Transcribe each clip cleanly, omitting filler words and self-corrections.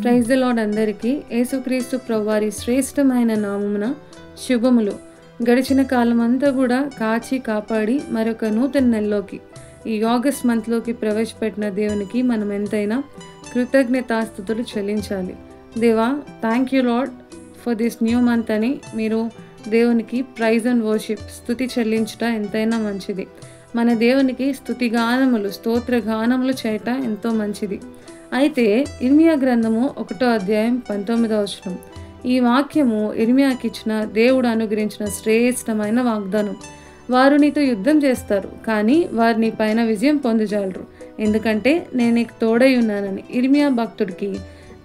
Praise the lord అందరికీ యేసుక్రీస్తు ప్రభువారి శ్రేష్టమైన నామమున శుభములు. గడిచిన కాలం అంతా కూడా కాచి కాపాడి మరొక నూతన నెలలోకి ఈ ఆగస్ట్ మంత్లోకి ప్రవేశపెట్టిన దేవునికి మనం ఎంతైనా కృతజ్ఞతాస్తుతులు చెల్లించాలి. దేవా, thank you lord for this new month అని మీరు దేవునికి ప్రైజ్ అండ్ వర్షిప్ స్తుతి చెల్లించట ఎంతైనా మంచిది. మన దేవునికి స్తుతి గానములు స్తోత్ర గానములు చేయట ఎంతో మంచిది. అయితే ఇర్మియా గ్రంథము 1వ అధ్యాయం 19వ వచనం, ఈ వాక్యము ఇర్మియాకి ఇచ్చిన దేవుడు అనుగ్రహించిన శ్రేష్టమైన వాగ్దానం. వారు నీతో యుద్ధం చేస్తారు, కానీ వారు నీ పైన విజయం పొందజాలరు, ఎందుకంటే నేను నీకు తోడై ఉన్నానని. ఇర్మియా భక్తుడికి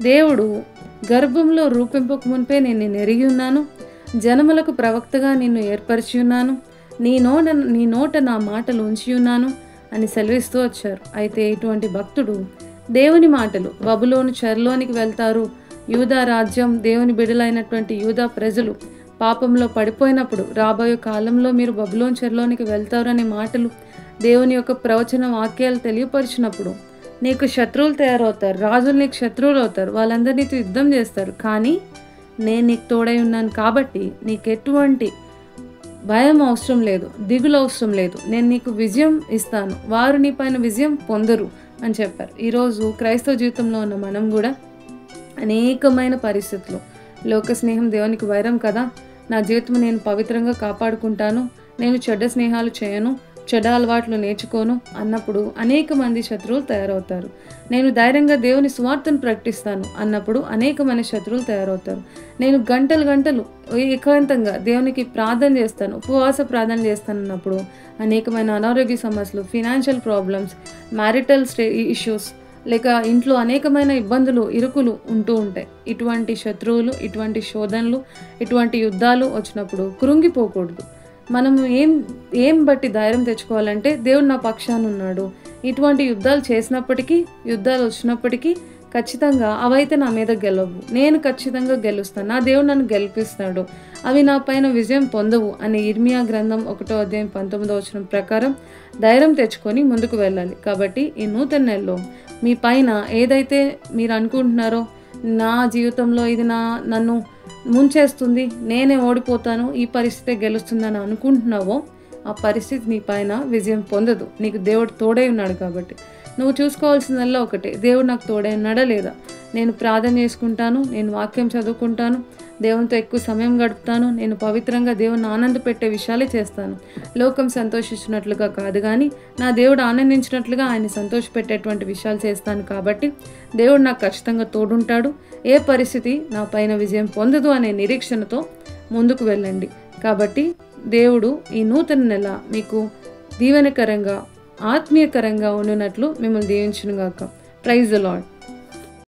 దేవుడు గర్భంలో రూపింపక మునిపే నేను నిన్ను ఎరిగి ఉన్నాను, జనములకు ప్రవక్తగా నిన్ను ఏర్పరిచి ఉన్నాను, నీ నోట నా మాటలు ఉంచి ఉన్నాను అని సెలవిస్తూ వచ్చారు. అయితే ఇటువంటి భక్తుడు దేవుని మాటలు, బబులోను చెరలోనికి వెళ్తారు, యూదా రాజ్యం, దేవుని బిడ్డలైనటువంటి యూదా ప్రజలు పాపంలో పడిపోయినప్పుడు రాబోయే కాలంలో మీరు బబులోను చెరలోనికి వెళ్తారు అనే మాటలు, దేవుని యొక్క ప్రవచన వాక్యాలు తెలియపరిచినప్పుడు నీకు శత్రువులు తయారవుతారు, రాజులు నీకు శత్రువులు అవుతారు, వాళ్ళందరూ నీతో యుద్ధం చేస్తారు, కానీ నేను నీకు తోడై ఉన్నాను కాబట్టి నీకు ఎటువంటి భయం అవసరం లేదు, దిగులు అవసరం లేదు, నేను నీకు విజయం ఇస్తాను, వారు నీ పైన విజయం పొందరు అని చెప్పారు. ఈరోజు క్రైస్తవ జీవితంలో ఉన్న మనం కూడా అనేకమైన పరిస్థితులు, లోక స్నేహం దేవునికి వైరం కదా, నా జీవితం నేను పవిత్రంగా కాపాడుకుంటాను, నేను చెడ్డ స్నేహాలు చేయను, చెడ్డ అలవాట్లు నేర్చుకోను అన్నప్పుడు అనేక మంది శత్రువులు తయారవుతారు. నేను ధైర్యంగా దేవుని సువార్తను ప్రకటిస్తాను అన్నప్పుడు అనేకమైన శత్రువులు తయారవుతారు. నేను గంటలు ఏకాంతంగా దేవునికి ప్రార్థన చేస్తాను, ఉపవాస ప్రార్థన చేస్తాను అన్నప్పుడు అనేకమైన అనారోగ్య సమస్యలు, ఫినాన్షియల్ ప్రాబ్లమ్స్, మ్యారిటల్ ఇష్యూస్, లేక ఇంట్లో అనేకమైన ఇబ్బందులు, ఇరుకులు ఉంటూ ఉంటాయి. ఇటువంటి శత్రువులు, ఇటువంటి శోధనలు, ఇటువంటి యుద్ధాలు వచ్చినప్పుడు కృంగిపోకూడదు. మనము ఏం బట్టి ధైర్యం తెచ్చుకోవాలంటే దేవుడు నా పక్షాన ఉన్నాడు, ఇటువంటి యుద్ధాలు చేసినప్పటికీ, యుద్ధాలు వచ్చినప్పటికీ ఖచ్చితంగా అవైతే నా మీద గెలవు, నేను ఖచ్చితంగా గెలుస్తాను, నా దేవుడు నన్ను గెలిపిస్తాడు, అవి నా పైన విజయం పొందవు అని ఇర్మియా గ్రంథం 1వ అధ్యాయం 19వ వచనం ప్రకారం ధైర్యం తెచ్చుకొని ముందుకు వెళ్ళాలి. కాబట్టి ఈ నూతన నెలలో మీ పైన ఏదైతే మీరు అనుకుంటున్నారో, నా జీవితంలో ఇది నన్ను ముంచేస్తుంది, నేనే ఓడిపోతాను, ఈ పరిస్థితి గెలుస్తుందని అనుకుంటున్నావో ఆ పరిస్థితి నీ పైన విజయం పొందదు. నీకు దేవుడు తోడై ఉన్నాడు కాబట్టి నువ్వు చూసుకోవాల్సిందల్లా ఒకటే, దేవుడు నాకు తోడై ఉన్నాడా లేదా, నేను ప్రార్థన చేసుకుంటాను, నేను వాక్యం చదువుకుంటాను, దేవునితో ఎక్కువ సమయం గడుపుతాను, నేను పవిత్రంగా దేవుని ఆనంద పెట్టే విషయాలే చేస్తాను, లోకం సంతోషించినట్లుగా కాదు కానీ నా దేవుడు ఆనందించినట్లుగా ఆయన సంతోషపెట్టేటువంటి విషయాలు చేస్తాను. కాబట్టి దేవుడు నాకు ఖచ్చితంగా తోడుంటాడు, ఏ పరిస్థితి నా పైన విజయం పొందదు అనే నిరీక్షణతో ముందుకు వెళ్ళండి. కాబట్టి దేవుడు ఈ నూతన నెల మీకు దీవెనకరంగా, ఆత్మీయకరంగా ఉండినట్లు మిమ్మల్ని దీవించునుగాక. Praise the lord.